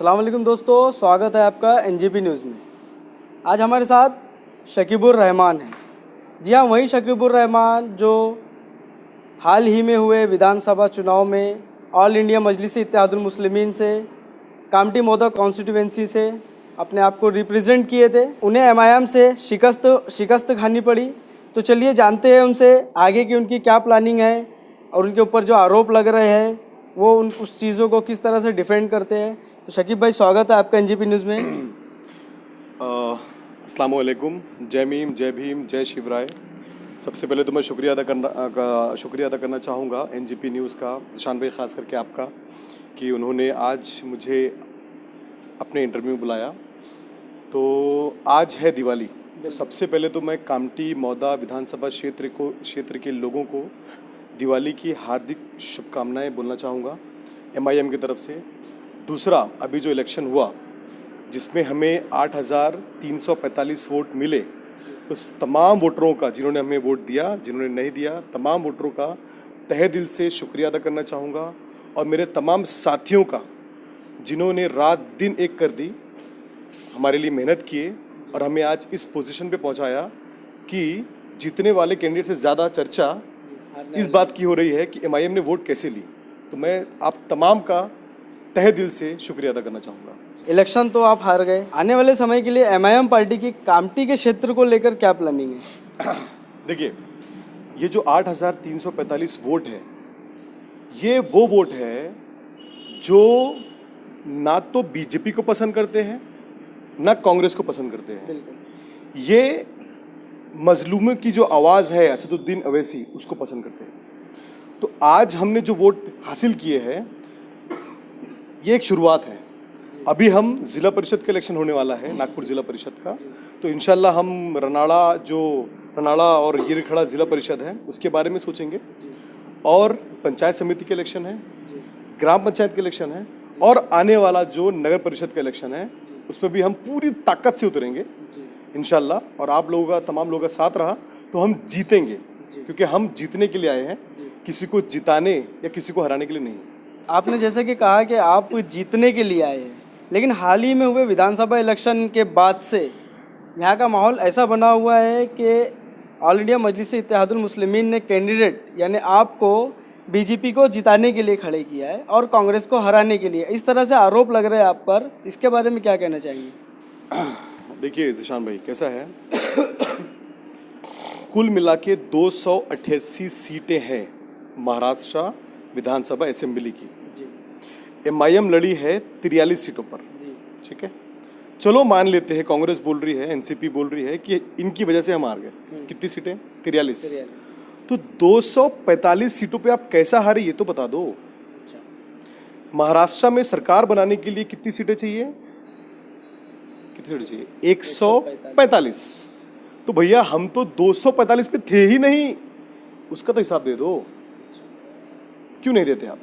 अस्सलाम वालेकुम दोस्तों, स्वागत है आपका एनजीपी न्यूज़ में। आज हमारे साथ शकीबुर रहमान हैं। जी हाँ, वही शकीबुर रहमान जो हाल ही में हुए विधानसभा चुनाव में ऑल इंडिया मजलिस-ए-इत्तेहादुल मुस्लिमीन से कामठी मौदा कॉन्स्टिट्यूएंसी से अपने आप को रिप्रेजेंट किए थे। उन्हें एमआईएम से शिकस्त खानी पड़ी। तो चलिए जानते हैं उनसे आगे की उनकी क्या प्लानिंग है और उनके ऊपर जो आरोप लग रहे हैं वो उस चीज़ों को किस तरह से डिफेंड करते हैं। तो शकीब भाई, स्वागत है आपका एनजीपी न्यूज़ में। अस्सलाम वालेकुम, जय मीम, जय भीम, जय शिवराय। सबसे पहले तो मैं शुक्रिया अदा करना चाहूँगा एनजीपी न्यूज़ का, ज़िशान भाई ख़ास करके आपका, कि उन्होंने आज मुझे अपने इंटरव्यू में बुलाया। तो आज है दिवाली, तो सबसे पहले तो मैं कामठी मौदा विधानसभा क्षेत्र के लोगों को दिवाली की हार्दिक शुभकामनाएं बोलना चाहूँगा एमआईएम की तरफ से। दूसरा, अभी जो इलेक्शन हुआ जिसमें हमें 8,345 वोट मिले, तो तमाम वोटरों का, जिन्होंने हमें वोट दिया, जिन्होंने नहीं दिया, तमाम वोटरों का तहे दिल से शुक्रिया अदा करना चाहूँगा। और मेरे तमाम साथियों का जिन्होंने रात दिन एक कर दी, हमारे लिए मेहनत किए और हमें आज इस पोजीशन पे पहुंचाया कि जीतने वाले कैंडिडेट से ज़्यादा चर्चा इस बात की हो रही है कि एमआईएम ने वोट कैसे ली। तो मैं आप तमाम का तहे दिल से शुक्रिया अदा करना चाहूँगा। इलेक्शन तो आप हार गए, आने वाले समय के लिए एमआईएम पार्टी की कामठी के क्षेत्र को लेकर क्या प्लानिंग है? देखिए, ये जो 8,345 वोट है, ये वो वोट है जो ना तो बीजेपी को पसंद करते हैं ना कांग्रेस को पसंद करते हैं। ये मजलूमों की जो आवाज़ है असदुद्दीन अवैसी, उसको पसंद करते हैं। तो आज हमने जो वोट हासिल किए हैं, ये एक शुरुआत है। अभी हम ज़िला परिषद का इलेक्शन होने वाला है, नागपुर ज़िला परिषद का। तो इंशाल्लाह हम रनाड़ा और येरखड़ा ज़िला परिषद है उसके बारे में सोचेंगे। और पंचायत समिति के इलेक्शन है, ग्राम पंचायत के इलेक्शन है, और आने वाला जो नगर परिषद का इलेक्शन है उसमें भी हम पूरी ताकत से उतरेंगे इंशाल्लाह। और आप लोगों का, तमाम लोगों का साथ रहा तो हम जीतेंगे, क्योंकि हम जीतने के लिए आए हैं, किसी को जिताने या किसी को हराने के लिए नहीं। आपने जैसे कि कहा कि आप जीतने के लिए आए हैं, लेकिन हाल ही में हुए विधानसभा इलेक्शन के बाद से यहाँ का माहौल ऐसा बना हुआ है कि ऑल इंडिया मजलिस-ए-इत्तेहादुल मुस्लिमीन ने कैंडिडेट यानी आपको बीजेपी को जिताने के लिए खड़े किया है और कांग्रेस को हराने के लिए। इस तरह से आरोप लग रहे हैं आप पर, इसके बारे में क्या कहना चाहेंगे? देखिए ज़िशान भाई, कैसा है, कुल मिला के 288 सीटें हैं महाराष्ट्र विधानसभा असेंबली की। एमआईएम लड़ी है 43 सीटों पर। ठीक है, चलो मान लेते हैं, कांग्रेस बोल रही है, एनसीपी बोल रही है कि इनकी वजह से हम हार गए। कितनी सीटें? 43। तो 245 सीटों पे आप कैसा हारे, ये तो बता दो। महाराष्ट्र में सरकार बनाने के लिए कितनी सीटें चाहिए? कितनी सीटें चाहिए? 145। तो भैया हम तो 245 पे थे ही नहीं, उसका तो हिसाब दे दो। क्यों नहीं देते आप?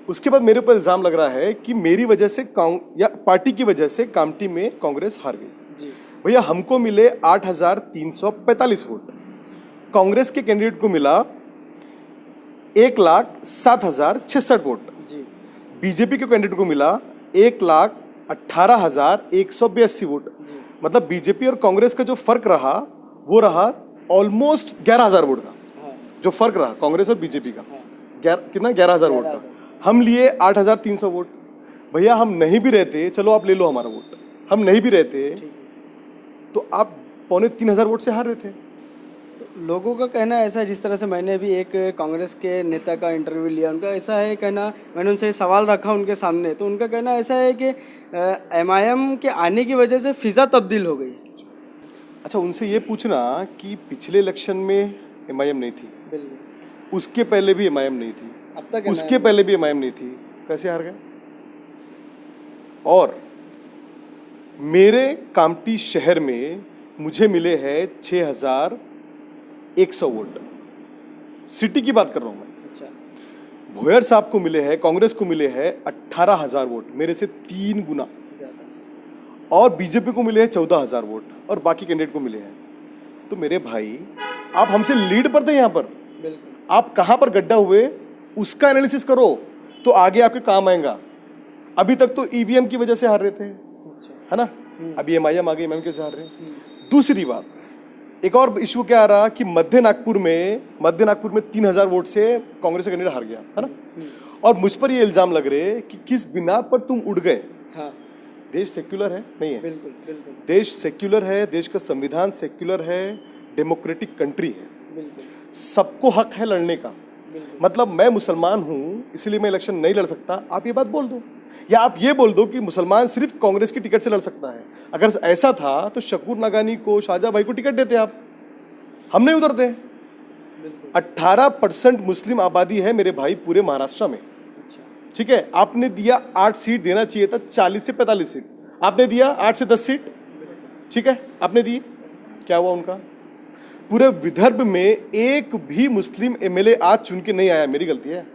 उसके बाद मेरे ऊपर इल्ज़ाम लग रहा है कि मेरी वजह से या पार्टी की वजह से कामठी में कांग्रेस हार गई। भैया हमको मिले 8,345 वोट, कांग्रेस के कैंडिडेट को मिला 1,07,066 वोट, बीजेपी के कैंडिडेट को मिला 1,18,182 वोट। मतलब बीजेपी और कांग्रेस का जो फर्क रहा वो रहा ऑलमोस्ट 11,000 वोट का। जो फर्क रहा कांग्रेस और बीजेपी का, कितना? 11,000 वोट का। हम लिए 8,300 वोट। भैया हम नहीं भी रहते, चलो आप ले लो हमारा वोट, हम नहीं भी रहते तो आप 2,500 वोट से हार रहे थे। लोगों का कहना ऐसा है, जिस तरह से मैंने भी एक कांग्रेस के नेता का इंटरव्यू लिया, उनका ऐसा है कहना, मैंने उनसे सवाल रखा उनके सामने, तो उनका कहना ऐसा है कि एमआईएम के आने की वजह से फ़िज़ा तब्दील हो गई। अच्छा, उनसे ये पूछना कि पिछले इलेक्शन में एमआईएम नहीं थी, उसके पहले भी एमआईएम नहीं थी, अब तक उसके पहले भी एमआईएम नहीं थी, कैसे हार गए? और मेरे कामठी शहर में मुझे मिले हैं 6,100 वोट, सिटी की बात कर रहा हूँ मैं। अच्छा, भोयर साहब को मिले हैं, कांग्रेस को मिले हैं 18,000 वोट, मेरे से 3 गुना ज़्यादा। और बीजेपी को मिले हैं 14,000 वोट, और बाकी कैंडिडेट को मिले हैं। तो मेरे भाई, आप हमसे लीड पर थे यहाँ पर, आप कहाँ पर गड्ढा हुए उसका एनालिसिस करो तो आगे आपके काम आएगा। अभी तक तो ईवीएम की वजह से हार रहे थे, अच्छा। है ना। अभी एमआईएम आ गई, एमआईएम कैसे हार रहे हैं। दूसरी बात, एक और इशू क्या आ रहा कि मध्य नागपुर में 3000 वोट से कांग्रेस का कैंडिडेट हार गया, है ना। और मुझ पर ये इल्जाम लग रहे कि किस बिना पर तुम उड़ गए। हाँ, देश सेक्युलर है नहीं है, बिल्कुल बिल्कुल देश सेक्युलर है, देश का संविधान सेक्युलर है, डेमोक्रेटिक कंट्री है, बिल्कुल सबको हक है लड़ने का। बिल्कुल। मतलब मैं मुसलमान हूँ इसलिए मैं इलेक्शन नहीं लड़ सकता, आप ये बात बोल दो, या आप ये बोल दो कि मुसलमान सिर्फ कांग्रेस की टिकट से लड़ सकता है। अगर ऐसा था तो शकूर नागानी को, शाहजहां भाई को टिकट देते आप, हम नहीं उतरते। 18% मुस्लिम आबादी है मेरे भाई पूरे महाराष्ट्र में, अच्छा, ठीक है। आपने दिया 8 सीट, देना चाहिए था 40 से 45 सीट, आपने दिया 8 से 10 सीट, ठीक है, आपने दी। क्या हुआ उनका? पूरे विदर्भ में एक भी मुस्लिम एमएलए आज चुन के नहीं आया। मेरी गलती है,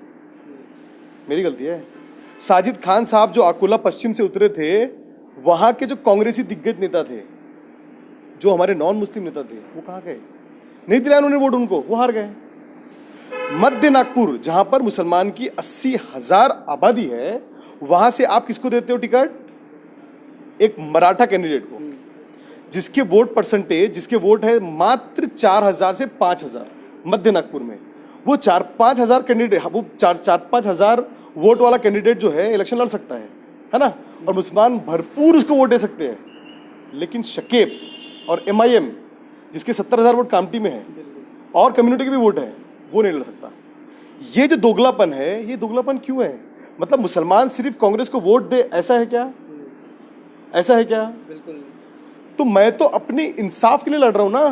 मेरी गलती है। साजिद खान साहब जो अकोला पश्चिम से उतरे थे, वहां के जो कांग्रेसी दिग्गज नेता थे, जो हमारे नॉन मुस्लिम नेता थे, वो कहाँ गए? नहीं दिलाया उन्होंने वोट उनको, वो हार गए। मध्य नागपुर जहां पर मुसलमान की 80,000 आबादी है, वहां से आप किसको देते हो टिकट? एक मराठा कैंडिडेट को, जिसके वोट परसेंटेज, जिसके वोट है मात्र 4000 से 5000 मध्य नागपुर में। वो 4-5 हजार कैंडिडेट, वो 4-5 हजार वोट वाला कैंडिडेट जो है इलेक्शन लड़ सकता है ना। और मुसलमान भरपूर उसको वोट दे सकते हैं। लेकिन शकेब और एमआईएम, जिसके 70,000 वोट कामटी में है और कम्युनिटी के भी वोट है, वो नहीं लड़ सकता। ये जो दोगलापन है, ये दोगलापन क्यों है? मतलब मुसलमान सिर्फ कांग्रेस को वोट दे, ऐसा है क्या? ऐसा है क्या? बिल्कुल। तो मैं तो अपनी इंसाफ के लिए लड़ रहा हूं ना,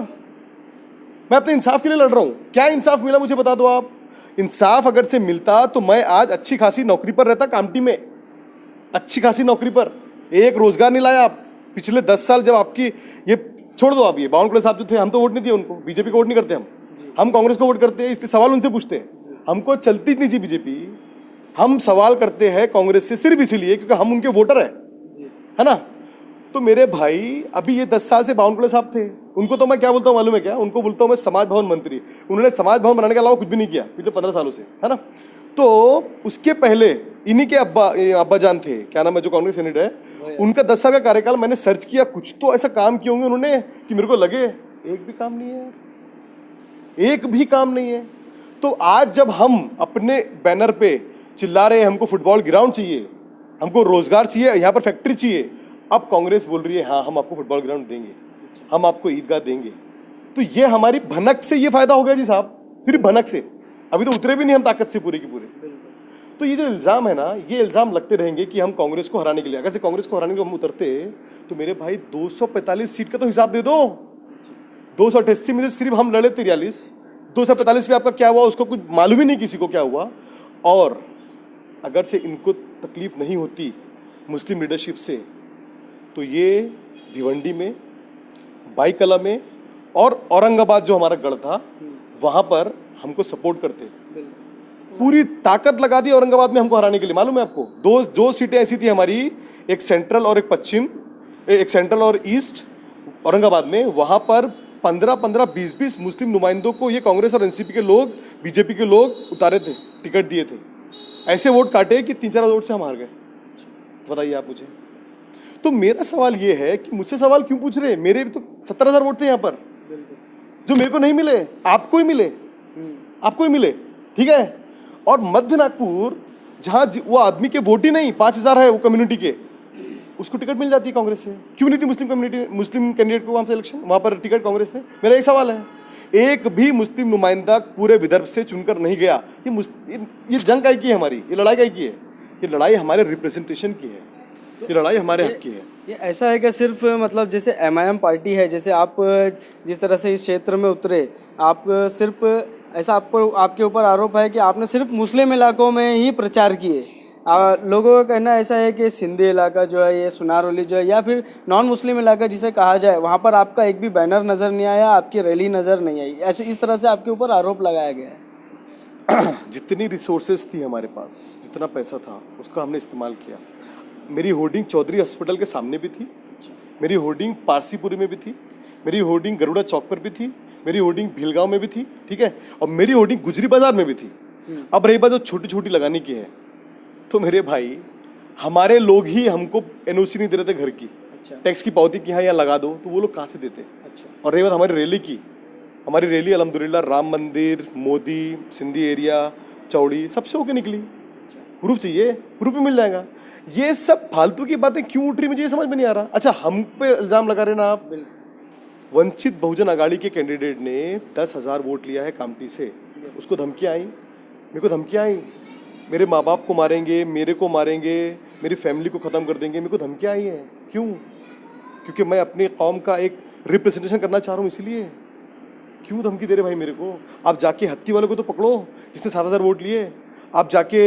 मैं अपने इंसाफ के लिए लड़ रहा हूं। क्या इंसाफ मिला मुझे बता दो आप। इंसाफ अगर से मिलता तो मैं आज अच्छी खासी नौकरी पर रहता, कामटी में अच्छी खासी नौकरी पर। एक रोजगार नहीं लाया आप पिछले 10 साल। जब आपकी ये छोड़ दो, आप ये बावनकुळे साहब जो थे, हम तो वोट नहीं दिए उनको, बीजेपी को वोट नहीं करते हम कांग्रेस को वोट करते हैं। इसके सवाल उनसे पूछते हैं, हमको चलती नहीं थी बीजेपी, हम सवाल करते हैं कांग्रेस से सिर्फ इसीलिए क्योंकि हम उनके वोटर है ना। तो मेरे भाई, अभी ये 10 साल से बावनकुळे साहब थे, उनको तो मैं क्या बोलता हूँ मालूम है क्या? उनको बोलता हूँ मैं समाज भवन मंत्री। उन्होंने समाज भवन बनाने के अलावा कुछ भी नहीं किया पिछले 15 सालों से, है ना। तो उसके पहले इन्हीं के अब्बा जान थे, क्या नाम है, जो कांग्रेस कैंडिडेट है, उनका 10 साल का कार्यकाल मैंने सर्च किया। कुछ तो ऐसा काम किए होंगे उन्होंने कि मेरे को लगे एक भी काम नहीं है, एक भी काम नहीं है। तो आज जब हम अपने बैनर पे चिल्ला रहे हैं हमको फुटबॉल ग्राउंड चाहिए, हमको रोजगार चाहिए, यहाँ पर फैक्ट्री चाहिए, अब कांग्रेस बोल रही है हाँ हम आपको फुटबॉल ग्राउंड देंगे, हम आपको ईदगाह देंगे। तो ये हमारी भनक से ये फायदा हो गया जी साहब, सिर्फ भनक से। अभी तो उतरे भी नहीं हम ताकत से पूरे की पूरे। तो ये जो इल्ज़ाम है ना, ये इल्ज़ाम लगते रहेंगे कि हम कांग्रेस को हराने के लिए, अगर से कांग्रेस को हराने के लिए हम उतरते तो मेरे भाई 245 सीट का तो हिसाब दे दो। 288 में से सिर्फ हम लड़े 43, 245 पे आपका क्या हुआ उसको कुछ मालूम ही नहीं किसी को क्या हुआ। और अगर से इनको तकलीफ नहीं होती मुस्लिम लीडरशिप से, तो ये भिवंडी में, बाईकला में और औरंगाबाद जो हमारा गढ़ था, वहाँ पर हमको सपोर्ट करते। पूरी ताकत लगा दी औरंगाबाद में हमको हराने के लिए। मालूम है आपको, दो सीटें ऐसी थी हमारी, एक सेंट्रल और एक पश्चिम, एक सेंट्रल और ईस्ट औरंगाबाद में। वहाँ पर 15-15, 20-20 मुस्लिम नुमाइंदों को ये कांग्रेस और एनसीपी के लोग, बीजेपी के लोग उतारे थे, टिकट दिए थे। ऐसे वोट काटे कि 3-4 वोट से हम हार गए। बताइए आप मुझे। तो मेरा सवाल ये है कि मुझसे सवाल क्यों पूछ रहे हैं? मेरे भी तो 70,000 वोट थे यहाँ पर, जो मेरे को नहीं मिले, आपको ही मिले, आपको ही मिले, ठीक है। और मध्य नागपुर जहाँ वो आदमी के वोट ही नहीं, 5,000 है वो कम्युनिटी के, उसको टिकट मिल जाती है कांग्रेस से। क्यों नहीं थी मुस्लिम कैंडिडेट को वहाँ पे इलेक्शन, वहाँ पर टिकट कांग्रेस ने? मेरा एक सवाल है, एक भी मुस्लिम नुमाइंदा पूरे विदर्भ से चुनकर नहीं गया। ये जंग काय की है हमारी, ये लड़ाई काय की है? ये लड़ाई हमारे रिप्रेजेंटेशन की है, ये लड़ाई हमारे हक की है। ये ऐसा है कि सिर्फ मतलब जैसे एमआईएम पार्टी है, जैसे आप जिस तरह से इस क्षेत्र में उतरे, आप सिर्फ ऐसा आपके ऊपर आरोप है कि आपने सिर्फ मुस्लिम इलाकों में ही प्रचार किए। लोगों का कहना ऐसा है कि सिंधी इलाका जो है, ये सुनारौली जो है, या फिर नॉन मुस्लिम इलाका जिसे कहा जाए, वहाँ पर आपका एक भी बैनर नज़र नहीं आया, आपकी रैली नज़र नहीं आई। ऐसे इस तरह से आपके ऊपर आरोप लगाया गया है। जितनी रिसोर्सेज थी हमारे पास, जितना पैसा था, उसका हमने इस्तेमाल किया। मेरी होर्डिंग चौधरी हॉस्पिटल के सामने भी थी, मेरी होर्डिंग पारसीपुरी में भी थी, मेरी होर्डिंग गरुड़ा चौक पर भी थी, मेरी होर्डिंग भीलगांव में भी थी, ठीक है, और मेरी होर्डिंग गुजरी बाजार में भी थी। अब रही बात जो छोटी छोटी लगाने की है, तो मेरे भाई हमारे लोग ही हमको एनओसी नहीं दे रहे थे घर की, अच्छा टैक्स की पावती कि हाँ यहाँ लगा दो, तो वो लोग कहाँ से देते। अच्छा और रही बात हमारी रैली की, हमारी रैली अल्हम्दुलिल्लाह राम मंदिर, मोदी, सिंधी एरिया, चौड़ी सबसे होके निकली। प्रूफ चाहिए, प्रूफ भी मिल जाएगा। ये सब फालतू की बातें क्यों उठ रही मुझे ये समझ में नहीं आ रहा। अच्छा, हम पे इल्ज़ाम लगा रहे ना आप। बिल्कुल वंचित बहुजन अघाड़ी के कैंडिडेट ने 10,000 वोट लिया है कामठी से, उसको धमकियाँ आई, मेरे को धमकियाँ आई, मेरे माँ बाप को मारेंगे, मेरे को मारेंगे, मेरी फैमिली को ख़त्म कर देंगे, मेरे को धमकियाँ आई हैं। क्यों? क्योंकि मैं अपनी कौम का एक रिप्रेजेंटेशन करना चाह रहा हूँ, इसीलिए। क्यों धमकी दे रहे भाई मेरे को? आप जाके हत्ती वाले को तो पकड़ो जिसने 7,000 वोट लिए, आप जाके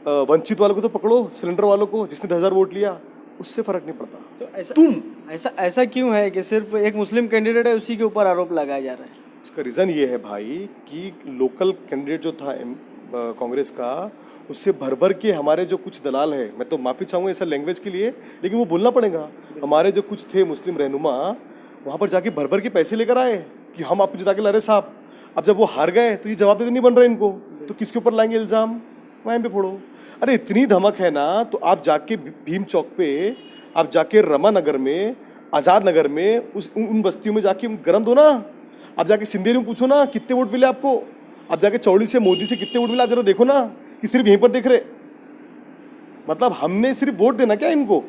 वंचित वालों को तो पकड़ो, सिलेंडर वालों को जिसने 10,000 वोट लिया, उससे फ़र्क नहीं पड़ता। तो ऐसा ऐसा क्यों है कि सिर्फ एक मुस्लिम कैंडिडेट है उसी के ऊपर आरोप लगाया जा रहा है? इसका रीज़न ये है भाई कि लोकल कैंडिडेट जो था कांग्रेस का, उससे भर भर के हमारे जो कुछ दलाल है, मैं तो माफ़ी चाहूँगा ऐसा लैंग्वेज के लिए, लेकिन वो बोलना पड़ेगा, हमारे जो कुछ थे मुस्लिम रहनुमा वहाँ पर जाके भर भर के पैसे लेकर आए कि हम आपको जिता के ला रहे साहब। अब जब वो हार गए तो ये जवाब देते नहीं बन रहे इनको, तो किसके ऊपर लाएंगे इल्ज़ाम? वहीं पे फोड़ो। अरे इतनी धमक है ना, तो आप जाके भीम चौक पे, आप जाके रमा नगर में, आज़ाद नगर में, उन बस्तियों में जाके गरम दो ना। आप जाके सिंधेरी में पूछो ना कितने वोट मिले आपको। आप जाके चौड़ी से, मोदी से कितने वोट मिले, आप जरा देखो ना, कि सिर्फ यहीं पर देख रहे। मतलब हमने सिर्फ वोट देना क्या इनको?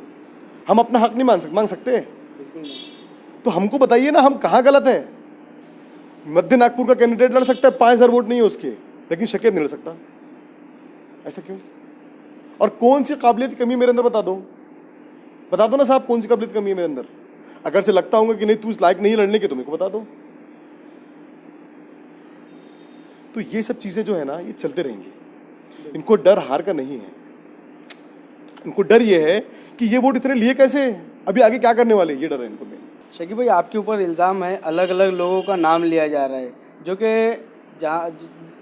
हम अपना हक नहीं मांग सकते? तो हमको बताइए ना, हम कहाँ गलत है? मध्य नागपुर का कैंडिडेट लड़ सकता है, 5,000 वोट नहीं है उसके, लेकिन शकीब नहीं लड़ सकता। ऐसा क्यों? और कौन सी काबिलियत की कमी मेरे अंदर बता दो ना साहब, कौन सी काबिलियत की कमी है मेरे अंदर? अगर से लगता होगा कि नहीं तू इस लायक नहीं लड़ने के, तो मेरे को बता दो। तो ये सब चीज़ें जो है ना, ये चलते रहेंगी। इनको डर हार का नहीं है, इनको डर ये है कि ये वोट इतने लिए कैसे, अभी आगे क्या करने वाले, ये डर है इनको। शकीब भाई, आपके ऊपर इल्ज़ाम है, अलग अलग लोगों का नाम लिया जा रहा है, जो कि जहाँ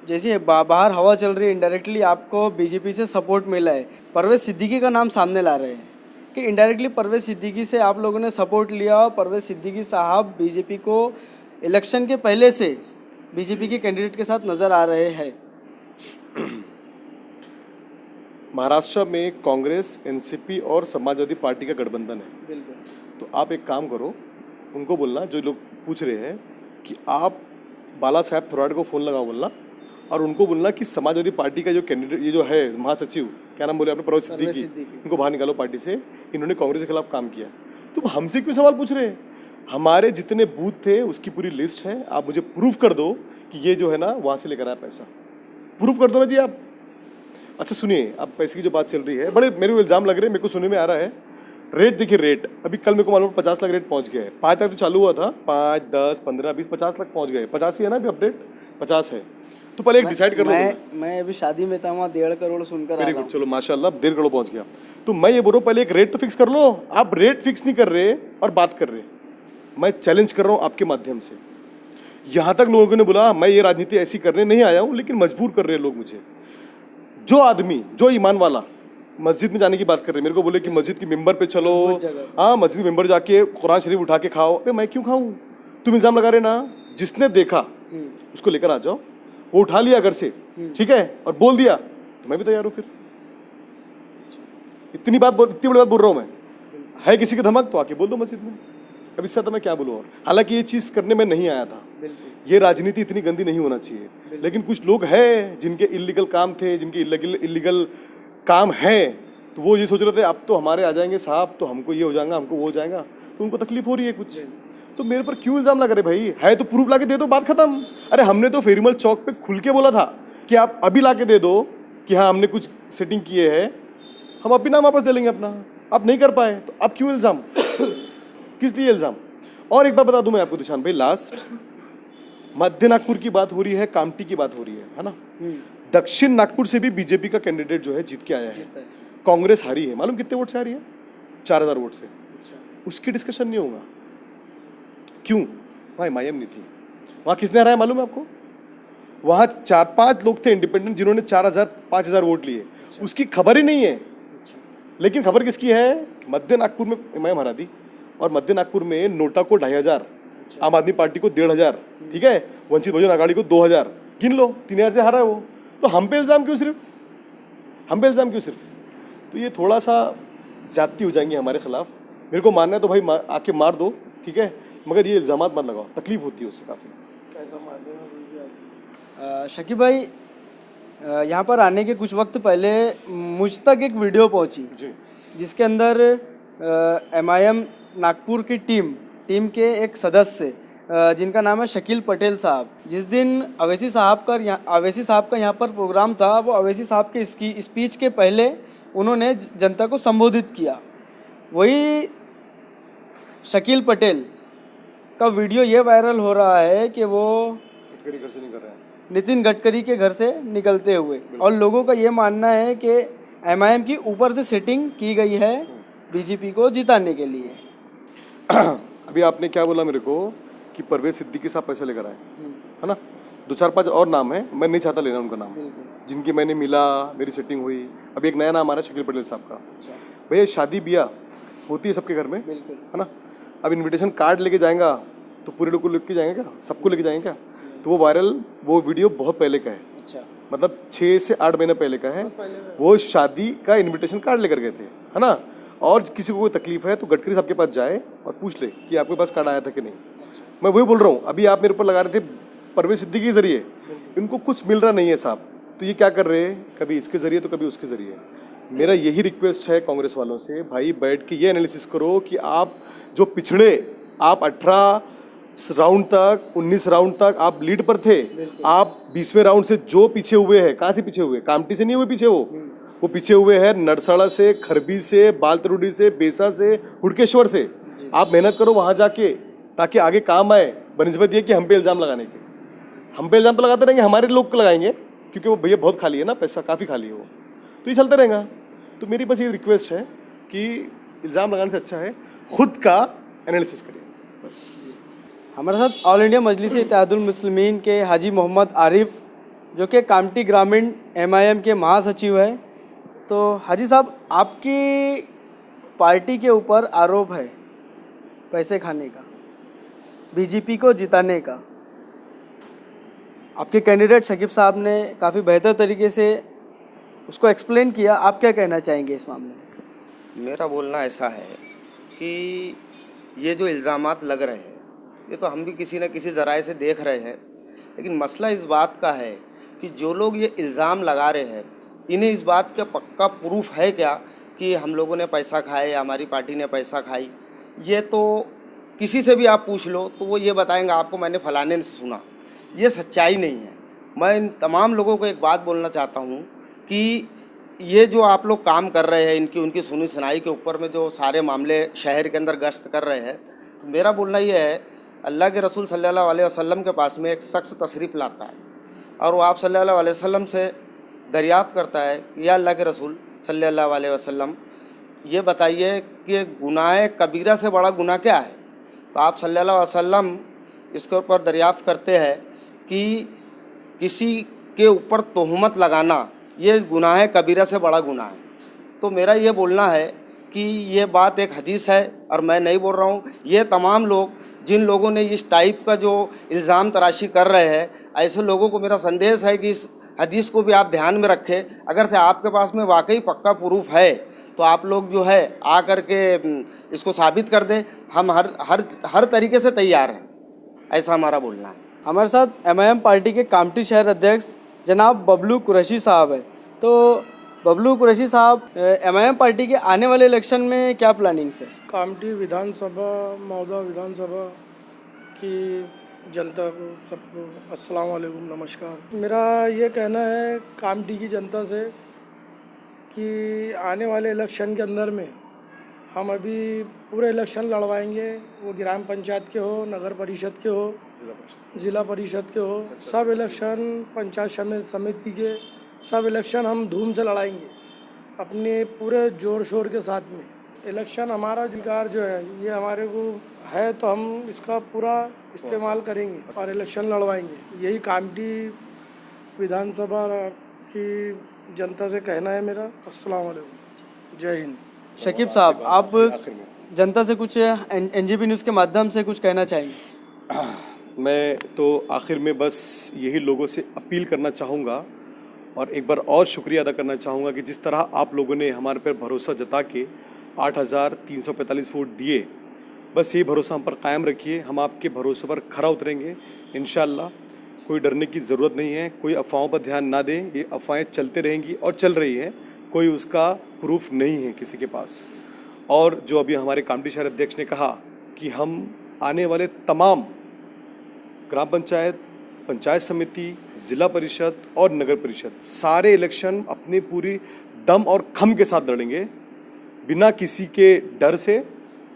जैसे बाहर हवा चल रही है, इनडायरेक्टली आपको बीजेपी से सपोर्ट मिला है। परवेज सिद्दीकी का नाम सामने ला रहे हैं कि इनडायरेक्टली परवेज सिद्दीकी से आप लोगों ने सपोर्ट लिया, और परवेज सिद्दीकी साहब बीजेपी को इलेक्शन के पहले से बीजेपी के कैंडिडेट के साथ नज़र आ रहे हैं। महाराष्ट्र में कांग्रेस, एनसीपी और समाजवादी पार्टी का गठबंधन है। बिल्कुल। तो आप एक काम करो, उनको बोलना, जो लोग पूछ रहे हैं, कि आप बाला साहब थोराट को फ़ोन लगाओ बोलना, और उनको बोलना कि समाजवादी पार्टी का जो कैंडिडेट, ये जो है महासचिव, क्या नाम बोले आपने, परवेज सिद्दीकी, इनको बाहर निकालो पार्टी से, इन्होंने कांग्रेस के खिलाफ काम किया। तो हमसे क्यों सवाल पूछ रहे हैं? हमारे जितने बूथ थे उसकी पूरी लिस्ट है, आप मुझे प्रूफ कर दो कि ये जो है ना वहाँ से लेकर आया पैसा, प्रूफ कर दो ना जी आप। अच्छा सुनिए, अब पैसे की जो बात चल रही है, बड़े मेरे को इल्ज़ाम लग रहे हैं, मेरे को सुनने में आ रहा है। रेट देखिए, रेट अभी कल मेरे को मालूम 50 लाख रेट पहुंच गया है। 5 तक तो चालू हुआ था, 5, 10, 15, 20, 50 लाख पहुंच गए। 50 ही है ना अभी अपडेट, 50 है। तो पहले एक डिसाइड कर लो। मैं अभी शादी में था, वहाँ 1.5 करोड़ सुनकर वेरी गुड, चलो माशाल्लाह 1.5 करोड़ पहुंच गया। तो मैं ये बोल रहा हूँ, पहले एक रेट तो फिक्स कर लो। आप रेट फिक्स नहीं कर रहे और बात कर रहे। मैं चैलेंज कर रहा हूँ आपके माध्यम से। यहाँ तक लोगों ने बोला मैं ये राजनीति ऐसी करने नहीं आया हूँ, लेकिन मजबूर कर रहे हैं लोग मुझे। जो आदमी, जो ईमान वाला मस्जिद में जाने की बात कर रहे हैं, मेरे को बोले कि मस्जिद की मेंबर पे चलो, हाँ मस्जिद मेंबर जाके कुरान शरीफ उठा के खाओ। अरे मैं क्यों खाऊं? तुम इल्ज़ाम लगा रहे ना, जिसने देखा उसको लेकर आ जाओ। वो उठा लिया घर से, ठीक है, और बोल दिया, तो मैं भी तैयार हूँ। फिर इतनी बड़ी बात बोल रहा हूँ मैं, है किसी की धमक तो आके बोल दो मस्जिद में। अब इससे तो मैं क्या बोलूँ और। हालांकि ये चीज़ करने में नहीं आया था, ये राजनीति इतनी गंदी नहीं होना चाहिए, लेकिन कुछ लोग हैं जिनके इलीगल काम थे, जिनके इलीगल काम है, तो वो ये सोच रहे थे अब तो हमारे आ जाएंगे साहब, तो हमको ये हो जाएगा, हमको वो हो जाएगा, तो उनको तकलीफ हो रही है कुछ। तो मेरे पर क्यों इल्ज़ाम लगा रहे भाई? है तो प्रूफ ला के दे दो, बात खत्म। अरे हमने तो फेरीमल चौक पे खुल के बोला था कि आप अभी ला के दे दो कि हाँ हमने कुछ सेटिंग किए है, हम अभी नाम वापस दे लेंगे अपना। आप नहीं कर पाए तो अब क्यों इल्ज़ाम? किस लिए इल्ज़ाम? और एक बात बता दूं मैं आपको दिशान भाई, लास्ट मध्य नागपुर की बात हो रही है, कामठी की बात हो रही है ना। दक्षिण नागपुर से भी बीजेपी का कैंडिडेट जो है जीत के आया है। कांग्रेस हारी है, मालूम कितने वोट से हारी है? 4,000 वोट से। उसकी डिस्कशन नहीं होगा। क्यों? वहाँ एमआईएम नहीं थी। वहाँ किसने हराया मालूम है आपको? वहाँ 4-5 लोग थे इंडिपेंडेंट जिन्होंने 4,000-5,000 वोट लिए। उसकी खबर ही नहीं है। लेकिन खबर किसकी है? मध्य नागपुर में एमआईएम हरा दी, और मध्य नागपुर में नोटा को 2,500, आम आदमी पार्टी को 1,500, ठीक है, वंचित बहुजन अघाड़ी को 2,000, गिन लो 3,000 से हारा है वो। तो हम पे इल्ज़ाम क्यों सिर्फ? हम पे इल्ज़ाम क्यों सिर्फ? तो ये थोड़ा सा ज़्यादती हो जाएंगी हमारे ख़िलाफ़। मेरे को मानना है तो भाई आके मार दो, ठीक है, मगर ये इल्ज़ामात मत लगाओ, तकलीफ़ होती है उससे काफ़ी। शकीब भाई, यहाँ पर आने के कुछ वक्त पहले मुझ तक एक वीडियो पहुँची जी जिसके अंदर MIM नागपुर की टीम के एक सदस्य जिनका नाम है शकील पटेल साहब, जिस दिन अवैसी साहब का यहाँ पर प्रोग्राम था, वो अवैसी साहब के इसकी स्पीच के पहले उन्होंने जनता को संबोधित किया। वही शकील पटेल का वीडियो ये वायरल हो रहा है कि वो गडकरी घर से नहीं कर रहे हैं। नितिन गडकरी के घर से निकलते हुए, और लोगों का ये मानना है कि MIM की ऊपर से सेटिंग की गई है BJP को जिताने के लिए। अभी आपने क्या बोला मेरे को कि परवेज सिद्दीकी साहब पैसे लेकर आए, है ना? 2-4-5 और नाम है, मैं नहीं चाहता लेना उनका नाम, जिनकी मैंने मिला, मेरी सेटिंग हुई। अभी एक नया नाम आ रहा है शकील पटेल साहब का। भैया शादी ब्याह होती है सबके घर में, है ना? अब इनविटेशन कार्ड लेके जाएगा तो पूरे लोग को लेके जाएंगे क्या? सबको लेके जाएंगे क्या? तो वो वीडियो बहुत पहले का है, मतलब 6 से 8 महीने पहले का है। वो शादी का इनविटेशन कार्ड लेकर गए थे, है ना? और किसी को कोई तकलीफ है तो गडकरी साहब के पास जाए और पूछ ले कि आपके पास कार्ड आया था कि नहीं। मैं वही बोल रहा हूँ, अभी आप मेरे ऊपर लगा रहे थे परवेज सिद्दीकी के जरिए, इनको कुछ मिल रहा नहीं है साहब, तो ये क्या कर रहे हैं, कभी इसके जरिए तो कभी उसके जरिए। मेरा यही रिक्वेस्ट है कांग्रेस वालों से, भाई बैठ के ये एनालिसिस करो कि आप जो पिछड़े, आप 18 राउंड तक, 19 राउंड तक आप लीड पर थे, आप 20वें राउंड से जो पीछे हुए हैं, कहाँ से पीछे हुए? कामटी से नहीं हुए पीछे, वो पीछे हुए हैं नरसाड़ा से, खरबी से, बालतरुडी से, बेसा से, हुड़केश्वर से। आप मेहनत करो वहाँ जाके, ताकि आगे काम आए, बनिस्बत ये कि हम पे इल्ज़ाम लगाने के। हम पे इल्ज़ाम तो लगाते रहेंगे, हमारे लोग को लगाएंगे, क्योंकि वो भैया बहुत खाली है ना, पैसा काफ़ी खाली है वो, तो ये चलता रहेगा। तो मेरी बस ये रिक्वेस्ट है कि इल्ज़ाम लगाने से अच्छा है खुद का एनालिसिस करिए बस। हमारे साथ ऑल इंडिया मजलिस इत्तेहादुल मुस्लिमीन के हाजी मोहम्मद आरिफ, जो कि कामटी ग्रामीण MIM के महासचिव है। तो हाजी साहब, आपकी पार्टी के ऊपर आरोप है पैसे खाने का, BJP को जिताने का। आपके कैंडिडेट शकीब साहब ने काफ़ी बेहतर तरीके से उसको एक्सप्लेन किया, आप क्या कहना चाहेंगे इस मामले में? मेरा बोलना ऐसा है कि ये जो इल्ज़ामात लग रहे हैं, ये तो हम भी किसी न किसी ज़राए से देख रहे हैं, लेकिन मसला इस बात का है कि जो लोग ये इल्ज़ाम लगा रहे हैं, इन्हें इस बात का पक्का प्रूफ है क्या कि हम लोगों ने पैसा खाया या हमारी पार्टी ने पैसा खाई? ये तो किसी से भी आप पूछ लो तो वो ये बताएंगे आपको मैंने फलाने से सुना। ये सच्चाई नहीं है। मैं इन तमाम लोगों को एक बात बोलना चाहता हूँ कि ये जो आप लोग काम कर रहे हैं, उनकी सुनी सुनाई के ऊपर में जो सारे मामले शहर के अंदर गश्त कर रहे हैं, तो मेरा बोलना ये है, अल्लाह के रसूल सल्लल्लाहु अलैहि वसल्लम के पास में एक शख्स तशरीफ़ लाता है और वो आप सल्लल्लाहु अलैहि वसल्लम से दरियाफ़्त करता है कि या अल्लाह के रसूल सल्लल्लाहु अलैहि वसल्लम, ये बताइए कि गुनाह कबीरा से बड़ा गुनाह क्या है? तो आप सल्लल्लाहु अलैहि वसल्लम इसके ऊपर दरियाफ़्त करते हैं कि किसी के ऊपर तोहमत लगाना ये गुनाह कबीरा से बड़ा गुनाह है। तो मेरा ये बोलना है कि ये बात एक हदीस है और मैं नहीं बोल रहा हूँ। ये तमाम लोग जिन लोगों ने इस टाइप का जो इल्ज़ाम तराशी कर रहे हैं, ऐसे लोगों को मेरा संदेश है कि इस हदीस को भी आप ध्यान में रखें। अगर से आपके पास में वाकई पक्का प्रूफ है तो आप लोग जो है आकर के इसको साबित कर दें। हम हर तरीके से तैयार हैं, ऐसा हमारा बोलना है। हमारे साथ MIM पार्टी के कामटी शहर अध्यक्ष जनाब बबलू कुरैशी साहब है। तो बबलू कुरैशी साहब, MIM पार्टी के आने वाले इलेक्शन में क्या प्लानिंग्स है? कामटी विधानसभा, मौदा विधानसभा की जनता को सबको अस्सलाम वालेकुम, नमस्कार। मेरा ये कहना है कामटी की जनता से कि आने वाले इलेक्शन के अंदर में हम अभी पूरे इलेक्शन लड़वाएंगे, वो ग्राम पंचायत के हो, नगर परिषद के हो, ज़िला परिषद के हो, सब इलेक्शन, पंचायत समिति के सब इलेक्शन हम धूम से लड़ाएंगे अपने पूरे जोर शोर के साथ में। इलेक्शन हमारा अधिकार जो है ये हमारे को है, तो हम इसका पूरा इस्तेमाल करेंगे और इलेक्शन लड़वाएंगे। यही कामटी विधानसभा की जनता से कहना है मेरा। अस्सलाम वालेकुम, जय हिंद। शकीब साहब, आप जनता से कुछ NGP न्यूज़ के माध्यम से कुछ कहना चाहेंगे? मैं तो आखिर में बस यही लोगों से अपील करना चाहूँगा और एक बार और शुक्रिया अदा करना चाहूँगा कि जिस तरह आप लोगों ने हमारे पर भरोसा जता के 8,345 वोट दिए, बस ये भरोसा हम पर कायम रखिए। हम आपके भरोसे पर खरा उतरेंगे इंशाअल्लाह। कोई डरने की ज़रूरत नहीं है, कोई अफवाहों पर ध्यान ना दें। ये अफवाहें चलते रहेंगी और चल रही हैं, कोई उसका प्रूफ नहीं है किसी के पास। और जो अभी हमारे कामठी शहर अध्यक्ष ने कहा कि हम आने वाले तमाम ग्राम पंचायत, पंचायत समिति, ज़िला परिषद और नगर परिषद सारे इलेक्शन अपनी पूरी दम और खम के साथ लड़ेंगे, बिना किसी के डर से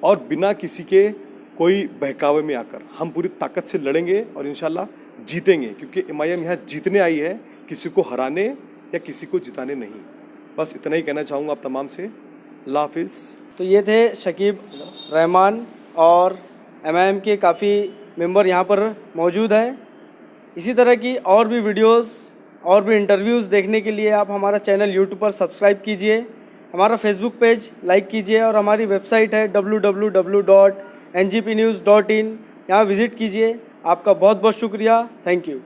और बिना किसी के कोई बहकावे में आकर हम पूरी ताकत से लड़ेंगे और इंशाल्लाह जीतेंगे, क्योंकि MIM यहाँ जीतने आई है, किसी को हराने या किसी को जिताने नहीं। बस इतना ही कहना चाहूँगा आप तमाम से। अल्लाह हाफिज़। तो ये थे शकीब रहमान और MIM के काफ़ी मेंबर यहाँ पर मौजूद हैं। इसी तरह की और भी वीडियोस और भी इंटरव्यूज़ देखने के लिए आप हमारा चैनल यूट्यूब पर सब्सक्राइब कीजिए, हमारा फेसबुक पेज लाइक कीजिए और हमारी वेबसाइट है www.ngpnews.in, यहाँ विज़िट कीजिए। आपका बहुत बहुत शुक्रिया। Thank you.